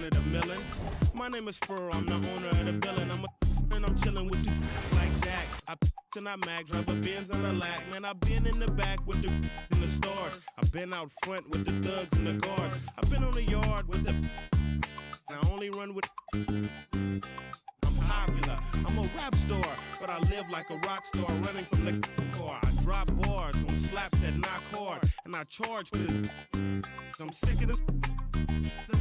one of the million. My name is Furrow, I'm the owner of the building. And I'm chilling with you like Jack. I and I mag, drive a Benz on a lack. Man, I been in the back with the in the stores. I been out front with the thugs and the guards. I been on the yard with the. I only run with. I'm popular. I'm a rap star, but I live like a rock star, running from the car. I drop bars on slaps that knock hard, and I charge for this. I'm sick of the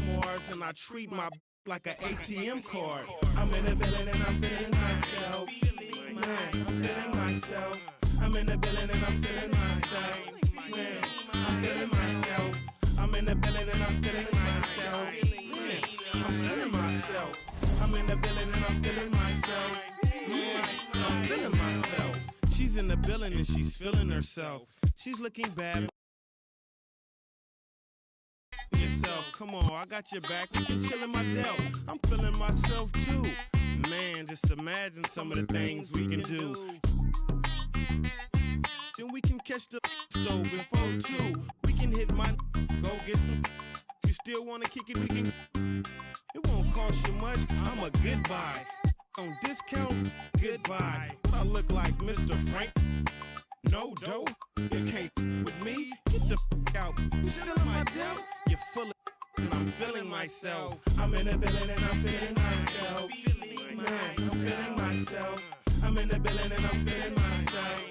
Mars, and I treat my like an ATM card. I'm in the building and I'm feeling myself. Man, I'm feeling myself. I'm in the building and I'm feeling myself. Man, I'm feeling myself. I'm in the building and I'm feeling myself. Man, I'm feeling myself. I'm in the building and I'm feeling myself. Man, I'm feeling myself. She's in the building and she's feeling herself. She's looking bad. Yourself, come on, I got your back. We can chill in my Dell. I'm feeling myself too. Man, just imagine some of the things we can do. Then we can catch the stove before 2. We can hit my go get some. You still wanna kick it? We can. It won't cost you much. I'm a good buy. On discount, goodbye. I look like Mr. Frank. No dough, you can't with me. Get the out. You still in my Dell? You're full of and I'm feeling myself. I'm in the building and I'm feeling myself. Man, I'm feeling myself. I'm in the building and I'm feeling myself.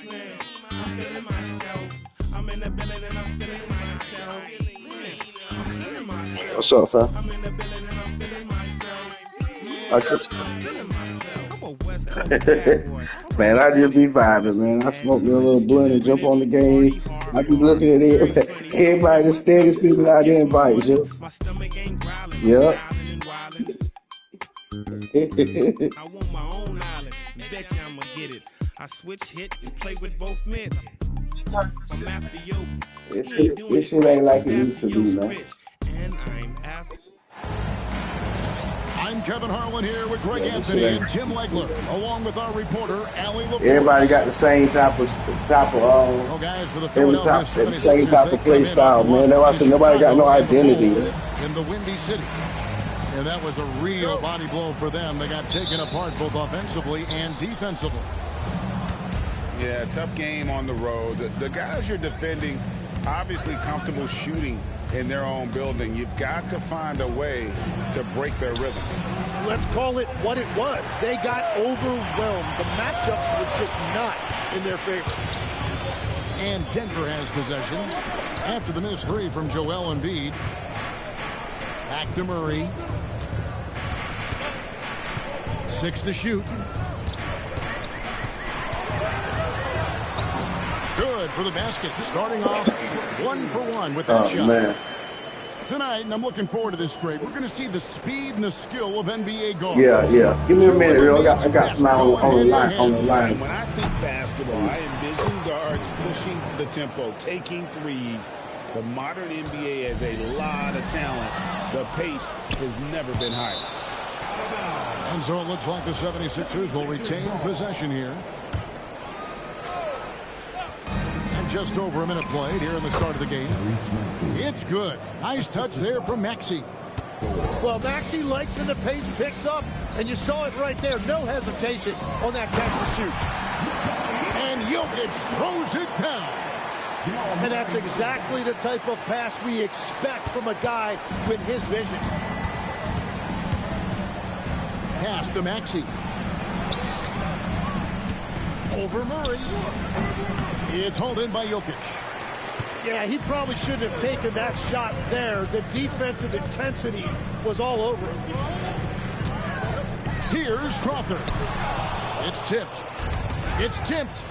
Man, I'm feeling myself. I'm in the building and I'm feeling myself. Man, I'm feeling myself. What's up, fam? I'm in the building and I'm feeling myself. Man, I I'm feeling myself. I'm a West Coast bad boy. Man, I just be vibing, man. I smoke me a little blunt and jump on the game. I be looking at it. Everybody that's steady sitting out there invites you. My stomach ain't growling. Yep. I want my own island. Bet you I'ma get it. I switch hit and play with both mitts. I'm after you. This shit ain't like it used to be, man. And I'm after. I'm Kevin Harlan here with Greg Anthony and Jim Legler, along with our reporter, Allie LaFleur. Everybody got the same type of guys, for the same type of play style, man. That's why I said nobody got no identity. In the Windy City. And that was a real body blow for them. They got taken apart both offensively and defensively. Yeah, tough game on the road. The guys you're defending, obviously comfortable shooting in their own building. You've got to find a way to break their rhythm. Let's call it what it was. They got overwhelmed. The matchups were just not in their favor. And Denver has possession after the missed three from Joel Embiid. Back to Murray. 6 to shoot. Good for the basket. Starting off 1 for 1 with that shot. Man. Tonight, and I'm looking forward to this, Greg, we're going to see the speed and the skill of NBA guards. Yeah. Give me a minute, real. I got some on the line. And when I think basketball, I envision guards pushing the tempo, taking threes. The modern NBA has a lot of talent. The pace has never been higher. And so it looks like the 76ers will retain possession here. And just over a minute played here in the start of the game. It's good. Nice touch there from Maxey. Well, Maxey likes when the pace picks up, and you saw it right there. No hesitation on that catch and shoot. And Jokic throws it down. And that's exactly the type of pass we expect from a guy with his vision. Pass to Maxey. Over Murray. It's hauled in by Jokic. Yeah, he probably shouldn't have taken that shot there. The defensive intensity was all over him. Here's Crawford. It's tipped. It's tipped.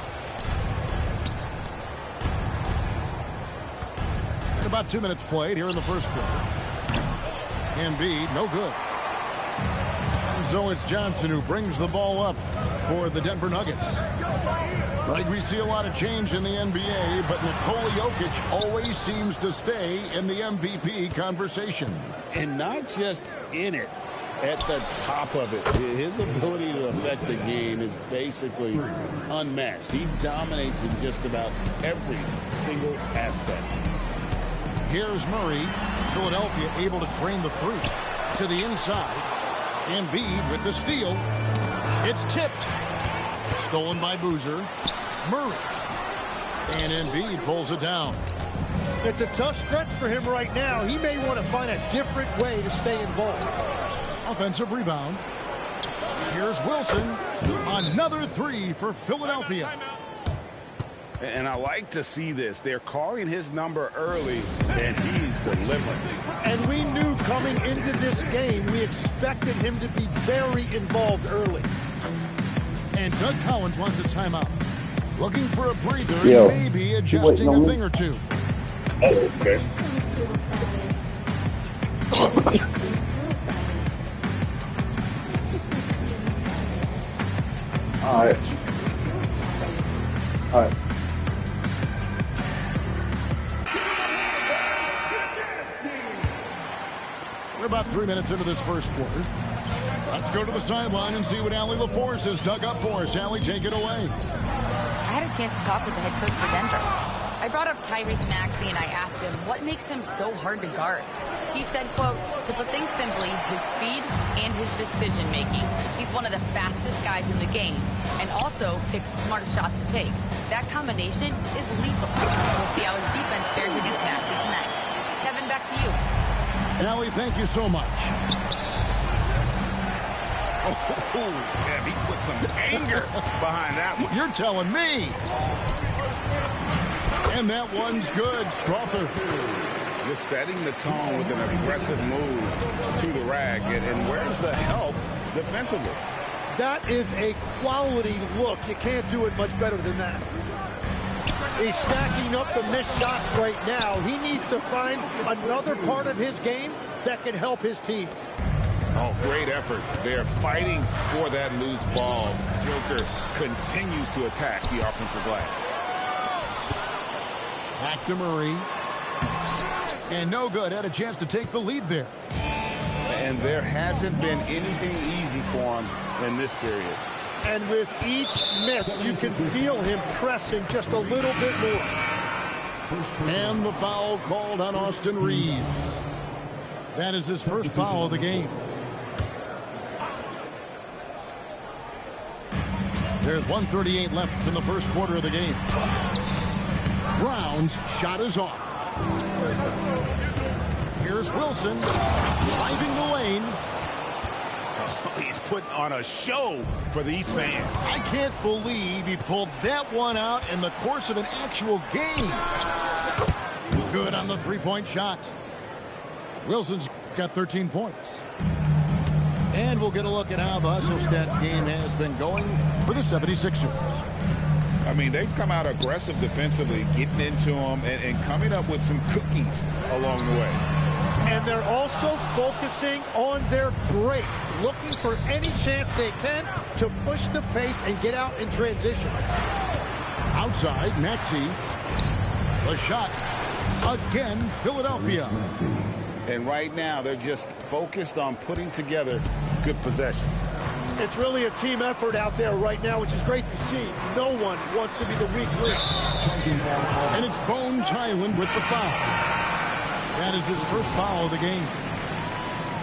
About 2 minutes played here in the first quarter. Embiid, no good. And so it's Johnson who brings the ball up for the Denver Nuggets. Like we see a lot of change in the NBA, but Nikola Jokic always seems to stay in the MVP conversation. And not just in it, at the top of it. His ability to affect the game is basically unmatched. He dominates in just about every single aspect. Here's Murray. Philadelphia able to drain the three. To the inside. Embiid with the steal. It's tipped. Stolen by Boozer. Murray. And Embiid pulls it down. It's a tough stretch for him right now. He may want to find a different way to stay involved. Offensive rebound. Here's Wilson. Another three for Philadelphia. And I like to see this. They're calling his number early, and he's delivering. And we knew coming into this game, we expected him to be very involved early. And Doug Collins wants a timeout. Looking for a breather, Yo, maybe adjusting a thing or two. Oh, okay. All right. All right. We're about 3 minutes into this first quarter. Let's go to the sideline and see what Allie LaForce has dug up for us. Allie, take it away. I had a chance to talk with the head coach for Denver. I brought up Tyrese Maxey and I asked him what makes him so hard to guard. He said, quote, to put things simply, his speed and his decision making. He's one of the fastest guys in the game and also picks smart shots to take. That combination is lethal. We'll see how his defense fares against Maxey tonight. Kevin, back to you. Allie, thank you so much. Oh, yeah, he put some anger behind that one. You're telling me. And that one's good. Strother. Just setting the tone with an aggressive move to the rack. And where's the help defensively? That is a quality look. You can't do it much better than that. He's stacking up the missed shots right now. He needs to find another part of his game that can help his team. Oh, great effort. They're fighting for that loose ball. Joker continues to attack the offensive glass. Back to Murray. And no good. Had a chance to take the lead there. And there hasn't been anything easy for him in this period. And with each miss, you can feel him pressing just a little bit more. And the foul called on Austin Reeves. That is his first foul of the game. There's 1:38 left in the first quarter of the game. Brown's shot is off. Here's Wilson driving the lane. He's putting on a show for the East fans. I can't believe he pulled that one out in the course of an actual game. Good on the three-point shot. Wilson's got 13 points. And we'll get a look at how the hustle stat game has been going for the 76ers. I mean, they've come out aggressive defensively, getting into them and coming up with some cookies along the way. And they're also focusing on their break, looking for any chance they can to push the pace and get out in transition. Outside, Maxey. The shot. Again, Philadelphia. And right now, they're just focused on putting together good possessions. It's really a team effort out there right now, which is great to see. No one wants to be the weak link. And it's Bones Highland with the foul. That is his first foul of the game.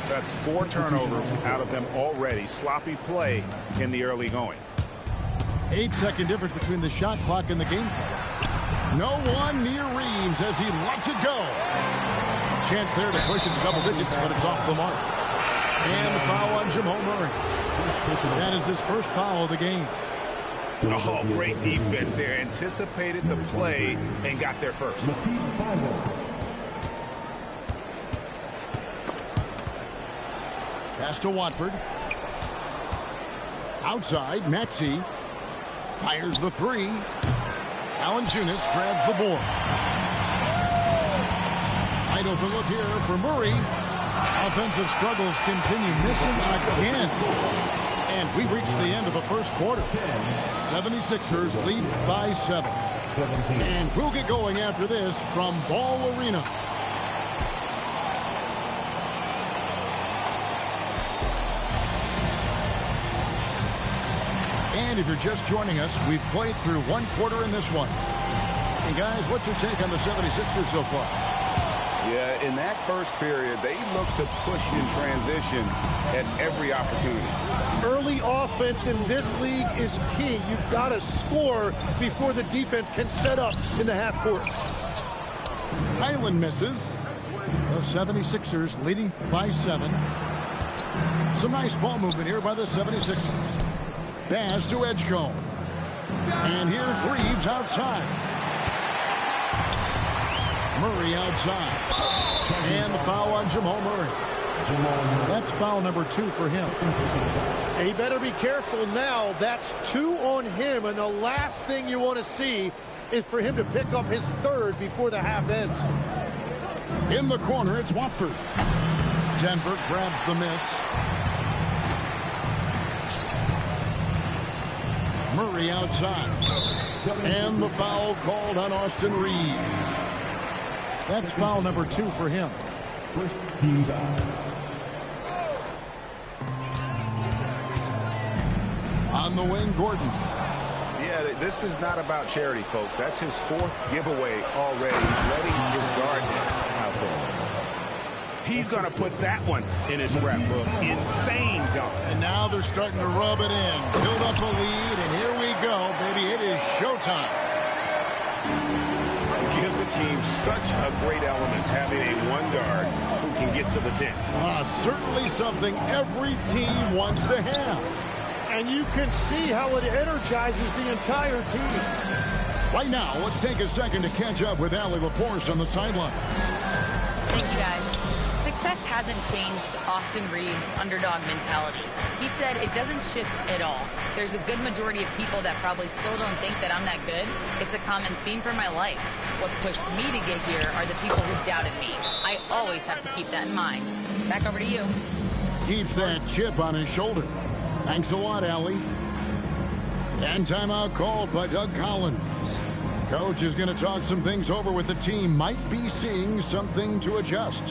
That's 4 turnovers out of them already. Sloppy play in the early going. 8-second difference between the shot clock and the game clock. No one near Reeves as he lets it go. Chance there to push it to double digits, but it's off the mark. And the foul on Jamal Murray. That is his first foul of the game. Oh, great defense there. Anticipated the play and got there first. Pass to Watford. Outside, Maxey fires the three. Valanciunas grabs the board. Wide open look here for Murray. Offensive struggles continue, missing again. And we reach the end of the first quarter. 76ers lead by 7. And we'll get going after this from Ball Arena. And if you're just joining us, we've played through one quarter in this one. And guys, what's your take on the 76ers so far? Yeah, in that first period, they looked to push in transition at every opportunity. Early offense in this league is key. You've got to score before the defense can set up in the half court. Highland misses. The 76ers leading by 7. Some nice ball movement here by the 76ers. Pass to Edgecombe. And here's Reeves outside. Murray outside. And the foul on Jamal Murray. That's foul number 2 for him. He better be careful now. That's 2 on him, and the last thing you want to see is for him to pick up his 3rd before the half ends. In the corner, it's Watford. Denver grabs the miss. Murray outside. And the foul called on Austin Reeves. That's foul number 2 for him. First team foul. On the wing, Gordon. Yeah, this is not about charity, folks. That's his 4th giveaway already. He's letting his guard down out there. He's going to put that one in his scrapbook. Insane dunk. And now they're starting to rub it in. Build up a lead, and here we go, baby. It is showtime. It gives a team such a great element having a 1 guard who can get to the 10. Certainly something every team wants to have. And you can see how it energizes the entire team. Right now, let's take a second to catch up with Allie LaForce on the sideline. Thank you, guys. Success hasn't changed Austin Reeves' underdog mentality. He said it doesn't shift at all. There's a good majority of people that probably still don't think that I'm that good. It's a common theme for my life. What pushed me to get here are the people who doubted me. I always have to keep that in mind. Back over to you. Keeps that chip on his shoulder. Thanks a lot, Allie. And timeout called by Doug Collins. Coach is going to talk some things over with the team. Might be seeing something to adjust.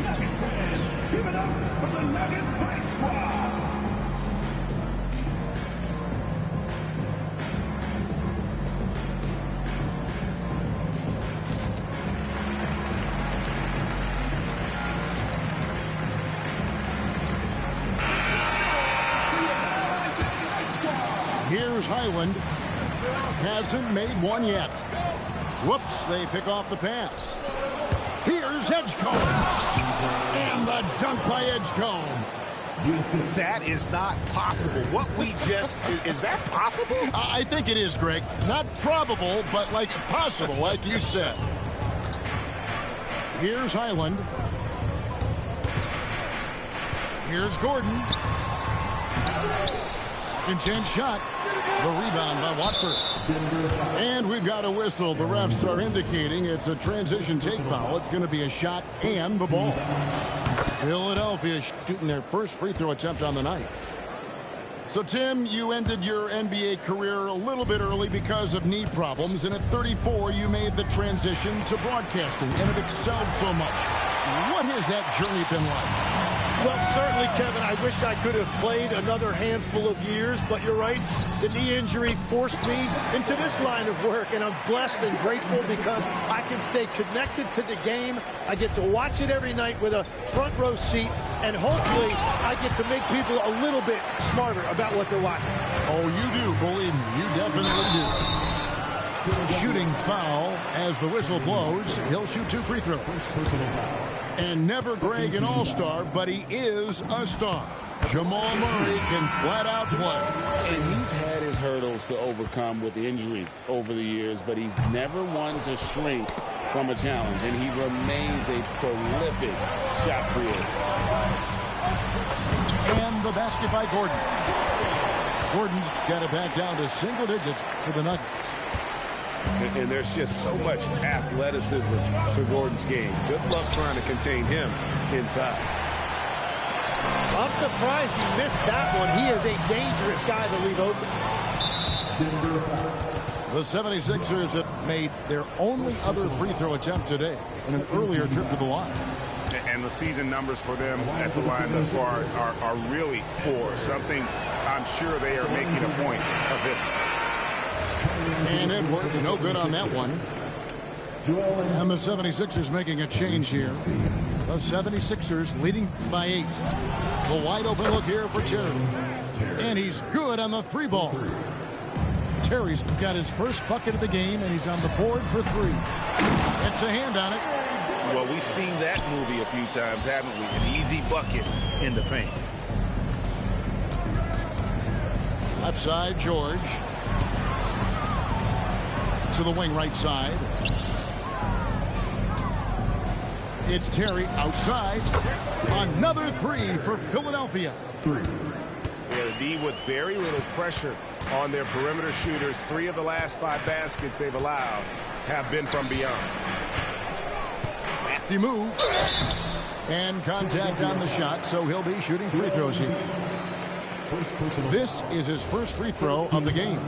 Nuggets fans, give it up for the Nuggets Fight Squad. Here's Highland. Hasn't made one yet. Whoops, they pick off the pass. Here's Edgecombe. And the dunk by Edgecombe. That is not possible. What we just... Is that possible? I think it is, Greg. Not probable, but like possible, like you said. Here's Highland. Here's Gordon. Second chance shot. The rebound by Watford. And we've got a whistle. The refs are indicating it's a transition take foul. It's going to be a shot and the ball. Philadelphia shooting their first free throw attempt on the night. So, Tim, you ended your NBA career a little bit early because of knee problems, and at 34, you made the transition to broadcasting and have excelled so much. What has that journey been like? Well, certainly, Kevin, I wish I could have played another handful of years, but you're right. The knee injury forced me into this line of work, and I'm blessed and grateful because I can stay connected to the game. I get to watch it every night with a front row seat, and hopefully I get to make people a little bit smarter about what they're watching. Oh, you do, believe me. You definitely do. Shooting foul as the whistle blows. He'll shoot 2 free throws. And never Greg an all-star, but he is a star. Jamal Murray can flat out play. And he's had his hurdles to overcome with injury over the years, but he's never one to shrink from a challenge, and he remains a prolific shot creator. And the basket by Gordon. Gordon's got it back down to single digits for the Nuggets. And there's just so much athleticism to Gordon's game. Good luck trying to contain him inside. I'm surprised he missed that one. He is a dangerous guy to leave open. The 76ers have made their only other free throw attempt today in an earlier trip to the line. And the season numbers for them at the line thus far are really poor. Something I'm sure they are making a point of emphasis. And Edwards, no good on that one. And the 76ers making a change here. The 76ers leading by 8. The wide open look here for Terry. And he's good on the 3 ball. Terry's got his first bucket of the game, and he's on the board for 3. It's a hand on it. Well, we've seen that movie a few times, haven't we? An easy bucket in the paint. Left side, George. To the wing right side. It's Terry outside. Another 3 for Philadelphia. Yeah, the D with very little pressure on their perimeter shooters. 3 of the last 5 baskets they've allowed have been from beyond. Crafty move. And contact on the shot, so he'll be shooting free throws here. This is his first free throw of the game.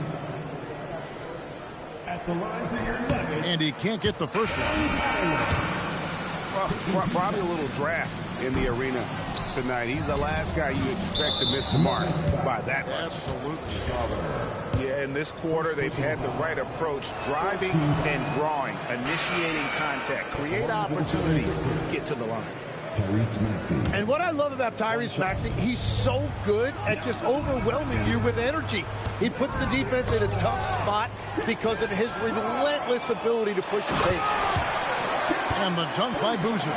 And he can't get the first one. Well, probably a little draft in the arena tonight. He's the last guy you expect to miss the mark by that much. Absolutely. Yeah, in this quarter, they've had the right approach, driving and drawing, initiating contact, create opportunities, get to the line. And what I love about Tyrese Maxey, he's so good at just overwhelming you with energy. He puts the defense in a tough spot because of his relentless ability to push the pace. And the dunk by Boozer.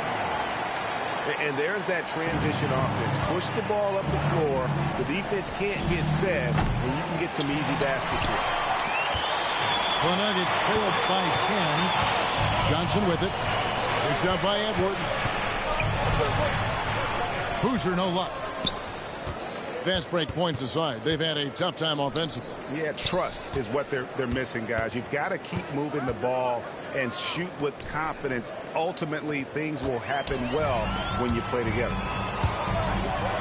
And there's that transition offense. Push the ball up the floor. The defense can't get set, and you can get some easy baskets here. The Nuggets trailed by 10. Johnson with it. Picked up by Edwards. Boozer, no luck. Fast break points aside, they've had a tough time offensively. Yeah, trust is what they're missing, guys. You've got to keep moving the ball and shoot with confidence. Ultimately, things will happen well when you play together.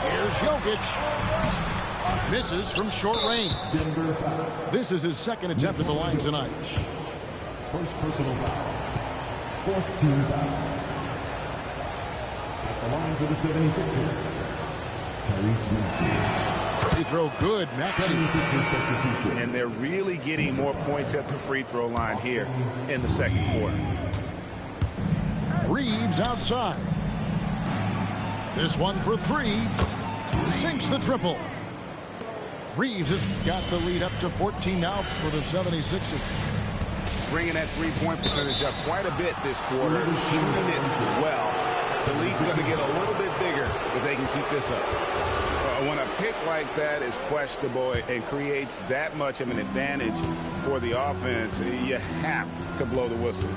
Here's Jokic. Misses from short range. This is his second attempt at the line tonight. First personal foul. 4th team foul. At the line for the 76ers. Tyrese Maxey. Free throw good, Maxey. And they're really getting more points at the free throw line here in the second quarter. Reeves outside. This one for 3. Sinks the triple. Reeves has got the lead up to 14 now for the 76ers. Bringing that three-point percentage up quite a bit this quarter. Shooting it well. The lead's going to get a little bit bigger if they can keep this up. When a pick like that is questionable and creates that much of an advantage for the offense, you have to blow the whistle.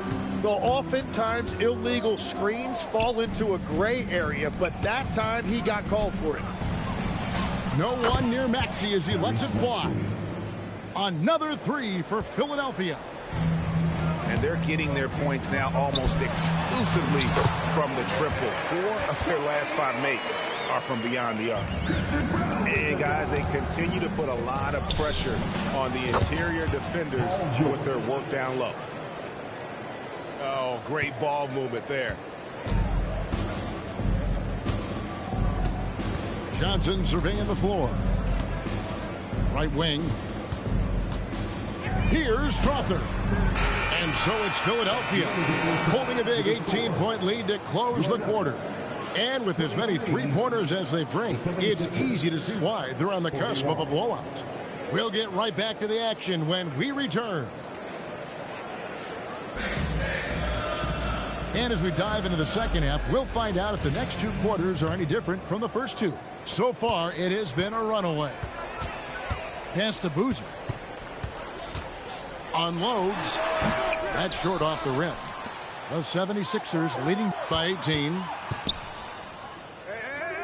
Well, oftentimes illegal screens fall into a gray area, but that time he got called for it. No one near Maxey as he lets it fly. Another 3 for Philadelphia. And they're getting their points now almost exclusively from the triple. 4 of their last 5 makes are from beyond the arc. And guys, they continue to put a lot of pressure on the interior defenders with their work down low. Oh, great ball movement there. Johnson surveying the floor. Right wing. Here's Strother. And so it's Philadelphia holding a big 18-point lead to close the quarter. And with as many three-pointers as they bring, it's easy to see why they're on the cusp of a blowout. We'll get right back to the action when we return. And as we dive into the second half, we'll find out if the next 2 quarters are any different from the first 2. So far, it has been a runaway. Pass to Boozer. Unloads. That's short off the rim. The 76ers leading by 18.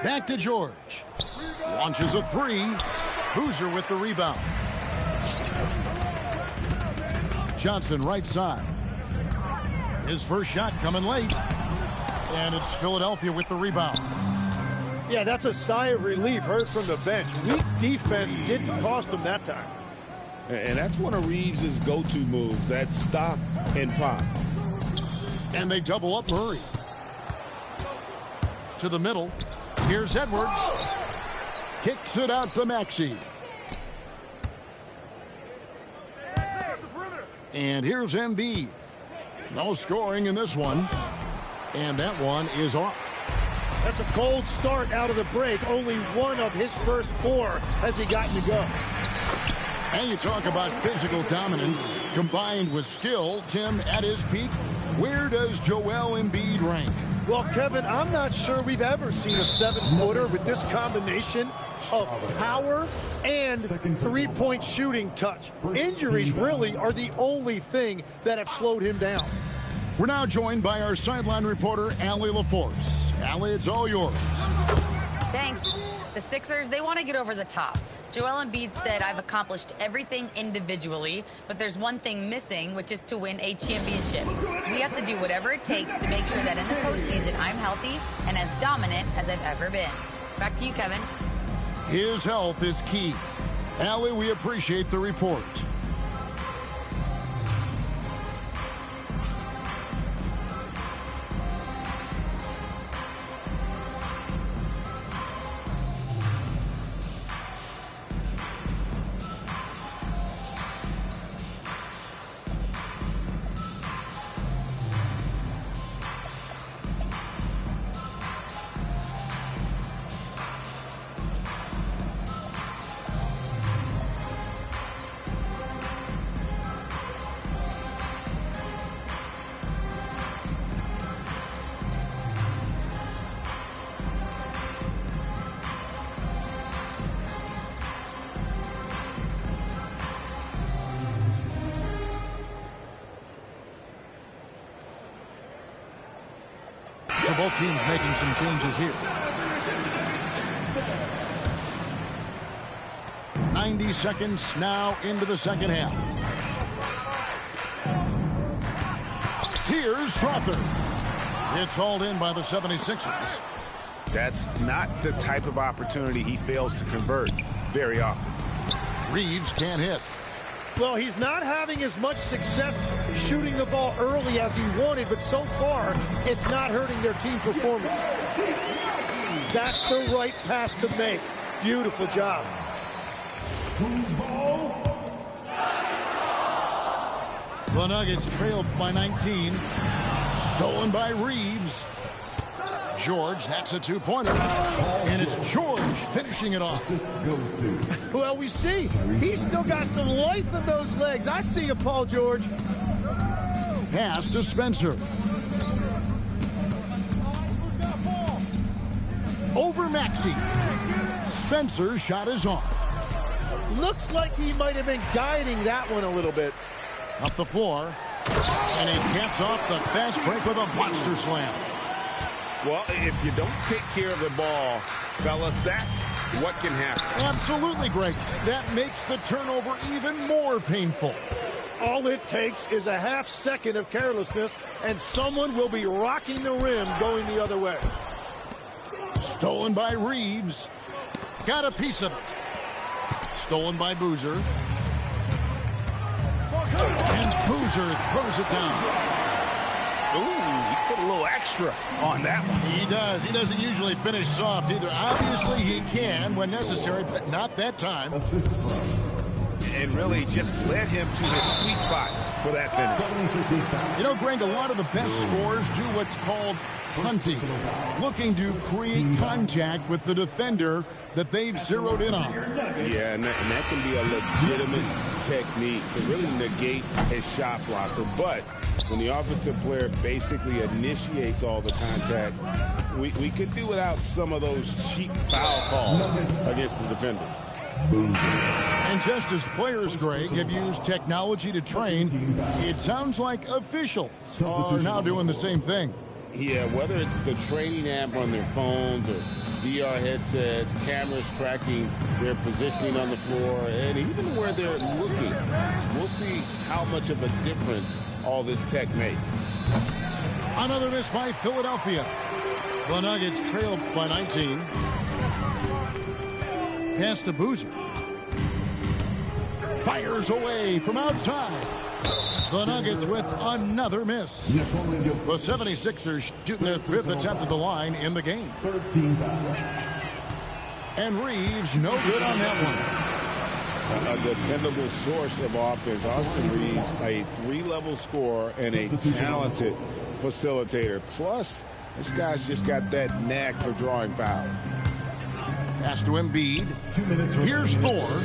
Back to George. Launches a 3. Boozer with the rebound. Johnson right side. His first shot coming late. And it's Philadelphia with the rebound. Yeah, that's a sigh of relief heard from the bench. Weak defense didn't cost them that time. And that's one of Reeves' go-to moves, that stop and pop. And they double up Murray. To the middle. Here's Edwards. Kicks it out to Maxey. And here's Embiid. No scoring in this one. And that one is off. That's a cold start out of the break. Only one of his first 4 has he gotten to go. And you talk about physical dominance combined with skill. Tim, at his peak, where does Joel Embiid rank? Well, Kevin, I'm not sure we've ever seen a 7-footer with this combination of power and three-point shooting touch. Injuries really are the only thing that have slowed him down. We're now joined by our sideline reporter, Allie LaForce. Allie, it's all yours. Thanks. The Sixers, they want to get over the top. Joel Embiid said, I've accomplished everything individually, but there's one thing missing, which is to win a championship. We have to do whatever it takes to make sure that in the postseason I'm healthy and as dominant as I've ever been. Back to you, Kevin. His health is key. Allie, we appreciate the report. So both teams making some changes here. 90 seconds now into the second half. Here's Strother. It's hauled in by the 76ers. That's not the type of opportunity he fails to convert very often. Reeves can't hit. Well, he's not having as much success shooting the ball early as he wanted, but so far, it's not hurting their team performance. That's the right pass to make. Beautiful job. The Nuggets trailed by 19. Stolen by Reeves. George, that's a two-pointer. And it's George finishing it off. Well, we see he's still got some life in those legs. I see you, Paul George. Pass to Spencer. Over Maxey. Spencer's shot is off. Looks like he might have been guiding that one a little bit. Up the floor. And he caps off the fast break with a monster slam. Well, if you don't take care of the ball, fellas, that's what can happen. Absolutely, Greg. That makes the turnover even more painful. All it takes is a half second of carelessness, and someone will be rocking the rim going the other way. Stolen by Reeves. Got a piece of it. Stolen by Boozer. And Boozer throws it down. Ooh, he put a little extra on that one. He does. He doesn't usually finish soft either. Obviously, he can when necessary, but not that time. And really just led him to his sweet spot for that finish. You know, Greg, a lot of the best scorers do what's called hunting, looking to create contact with the defender that they've zeroed in on. Yeah, and that can be a legitimate technique to really negate a shot blocker. But when the offensive player basically initiates all the contact, we could do without some of those cheap foul calls against the defenders. And just as players, Greg, have used technology to train, it sounds like officials are now doing the same thing. Yeah, whether it's the training app on their phones or VR headsets, cameras tracking their positioning on the floor, and even where they're looking, we'll see how much of a difference all this tech makes. Another miss by Philadelphia. The Nuggets trailed by 19. Pass to Boozer. Fires away from outside. The Nuggets with another miss. The 76ers shooting their fifth attempt at the line in the game. And Reeves no good on that one. a dependable source of offense. Austin Reeves, a 3-level scorer and a talented facilitator. Plus, this guy's just got that knack for drawing fouls. Pass to Embiid. 2 minutes. Here's Thor.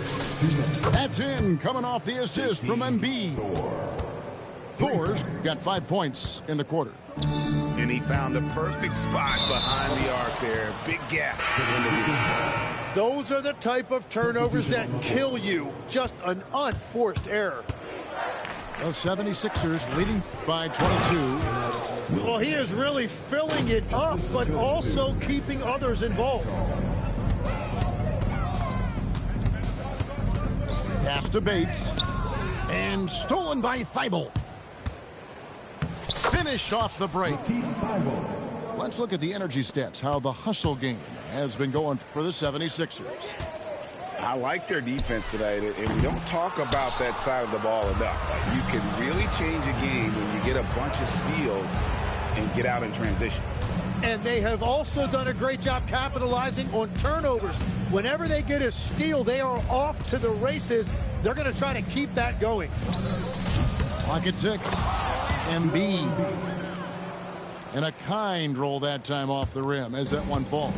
That's in, coming off the assist from Embiid. Thor's got 5 points in the quarter. And he found the perfect spot behind the arc there. Big gap to end the lead. Those are the type of turnovers that kill you. Just an unforced error. The 76ers leading by 22. Well, he is really filling it up, but also keeping others involved. Pass to Bates. And stolen by Thibault. Finished off the break. Let's look at the energy stats, how the hustle game has been going for the 76ers. I like their defense tonight, and we don't talk about that side of the ball enough. Like, you can really change a game when you get a bunch of steals and get out in transition. And they have also done a great job capitalizing on turnovers. Whenever they get a steal, they are off to the races. They're going to try to keep that going. Clock at 6. Embiid. And a kind roll that time off the rim as that one falls.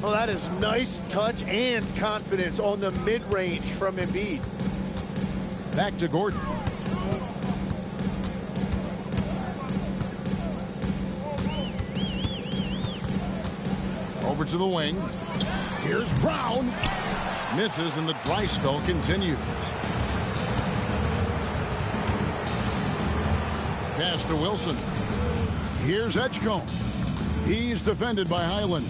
Oh, that is nice touch and confidence on the mid-range from Embiid. Back to Gordon. Over to the wing. Here's Brown. Misses, and the dry spell continues. Pass to Wilson. Here's Edgecombe. He's defended by Highland.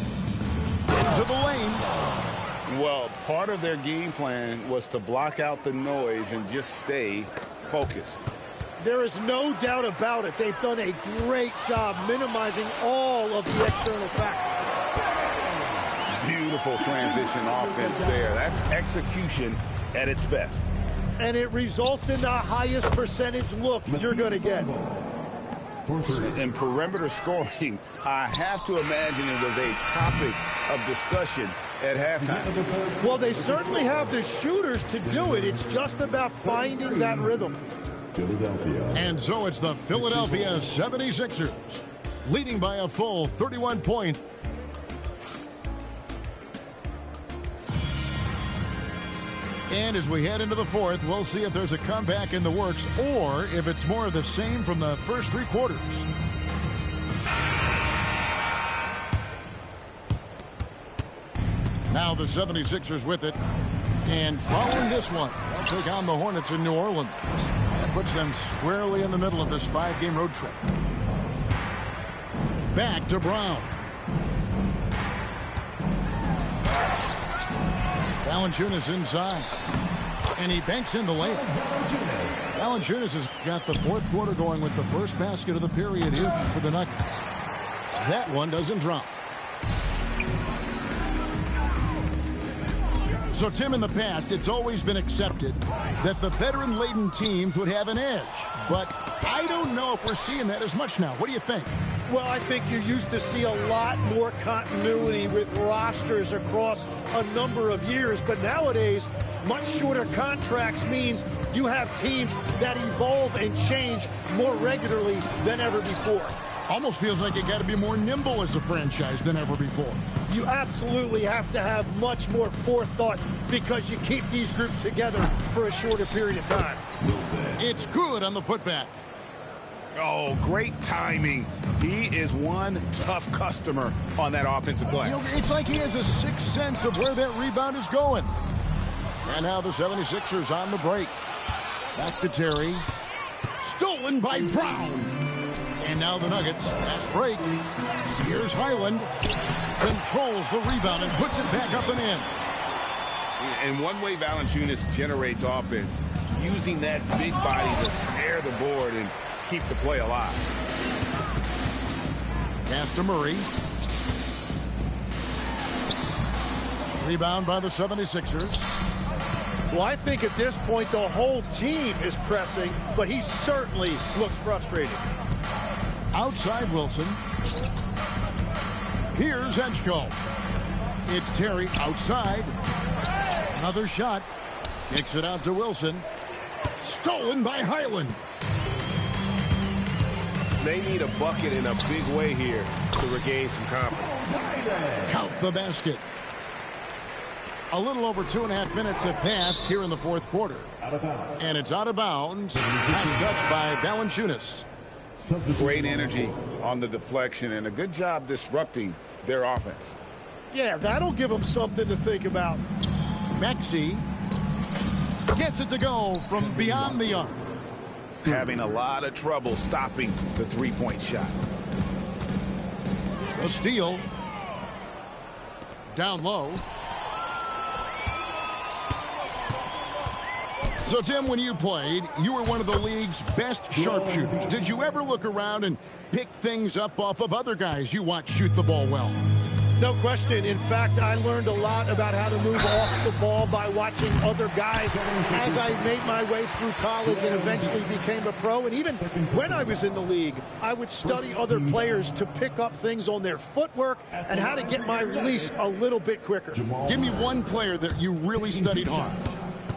Into the lane. Well, part of their game plan was to block out the noise and just stay focused. There is no doubt about it. They've done a great job minimizing all of the external factors. Beautiful transition offense there. That's execution at its best. And it results in the highest percentage look you're going to get. In perimeter scoring, I have to imagine it was a topic of discussion at halftime. Well, they certainly have the shooters to do it. It's just about finding that rhythm. Philadelphia. And so it's the Philadelphia 76ers leading by a full 31 points. And as we head into the fourth, we'll see if there's a comeback in the works or if it's more of the same from the first 3 quarters. Now the 76ers with it. And following this one, they'll take on the Hornets in New Orleans. That puts them squarely in the middle of this 5-game road trip. Back to Brown. Valanciunas inside. And he banks in the layup. Valanciunas has got the fourth quarter going with the first basket of the period here for the Nuggets. That one doesn't drop. So, Tim, in the past, it's always been accepted that the veteran-laden teams would have an edge. But I don't know if we're seeing that as much now. What do you think? Well, I think you used to see a lot more continuity with rosters across a number of years. But nowadays, much shorter contracts means you have teams that evolve and change more regularly than ever before. Almost feels like you got to be more nimble as a franchise than ever before. You absolutely have to have much more forethought because you keep these groups together for a shorter period of time. It's good on the putback. Oh, great timing. He is one tough customer on that offensive play. You know, it's like he has a sixth sense of where that rebound is going. And now the 76ers on the break. Back to Terry. Stolen by Brown. And now the Nuggets. Fast break. Here's Highland. Controls the rebound and puts it back up and in. And one way Valanciunas generates offense, using that big body to snare the board and keep the play alive. Pass to Murray. Rebound by the 76ers. Well, I think at this point the whole team is pressing, but he certainly looks frustrated. Outside Wilson. Here's Edgecombe. It's Terry outside. Another shot. Kicks it out to Wilson. Stolen by Highland. They need a bucket in a big way here to regain some confidence. Count the basket. A little over 2.5 minutes have passed here in the fourth quarter. And it's out of bounds. Pass touch by Valanciunas. Great energy on the deflection and a good job disrupting their offense. Yeah, that'll give them something to think about. Maxey gets it to go from beyond the arc. Having a lot of trouble stopping the three-point shot. The steal. Down low. So, Tim, when you played, you were one of the league's best sharpshooters. Did you ever look around and pick things up off of other guys you watch shoot the ball well? No question. In fact, I learned a lot about how to move off the ball by watching other guys as I made my way through college and eventually became a pro. And even when I was in the league, I would study other players to pick up things on their footwork and how to get my release a little bit quicker. Give me one player that you really studied hard.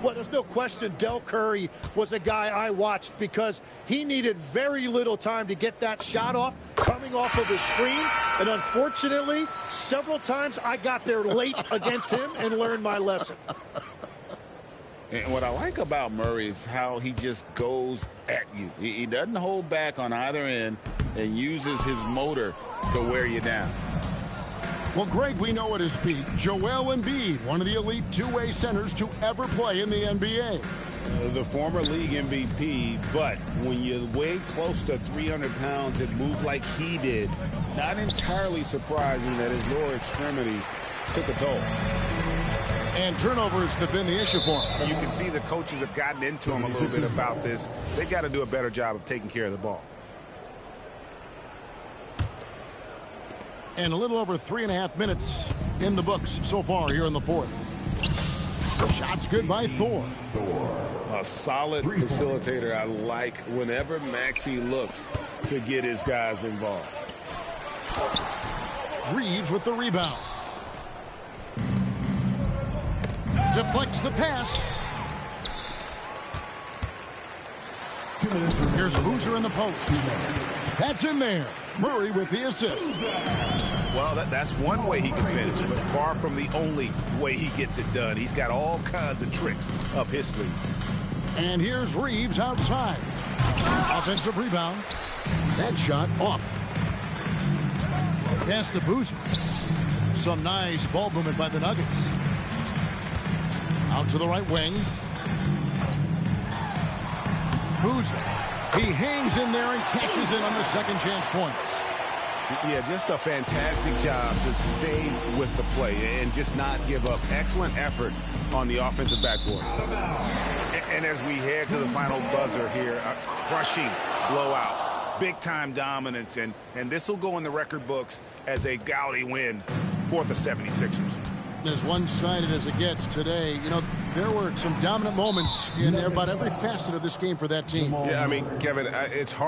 Well, there's no question Del Curry was a guy I watched because he needed very little time to get that shot off coming off of his screen. And unfortunately, several times I got there late against him and learned my lesson. And what I like about Murray is how he just goes at you. He doesn't hold back on either end and uses his motor to wear you down. Well, Greg, we know at his peak, Joel Embiid, one of the elite two-way centers to ever play in the NBA. The former league MVP, but when you weigh close to 300 pounds and move like he did, not entirely surprising that his lower extremities took a toll. And turnovers have been the issue for him. You can see the coaches have gotten into him a little bit about this. They got to do a better job of taking care of the ball. And a little over 3.5 minutes in the books so far here in the fourth. Shots good by Thor. A solid facilitator. I like whenever Maxey looks to get his guys involved. Reeves with the rebound. Deflects the pass. Here's Boozer in the post. That's in there. Murray with the assist. Well, that's one way he can finish, but far from the only way he gets it done. He's got all kinds of tricks up his sleeve. And here's Reeves outside. Offensive rebound. That shot off. Pass to Boozer. Some nice ball movement by the Nuggets. Out to the right wing. Boozer. He hangs in there and cashes in on the second chance points. Yeah, just a fantastic job to stay with the play and just not give up. Excellent effort on the offensive backboard. And as we head to the final buzzer here, a crushing blowout, big-time dominance, and this will go in the record books as a gaudy win for the 76ers. As one-sided as it gets today, you know, there were some dominant moments in about every facet of this game for that team. Yeah, I mean, Kevin, it's hard.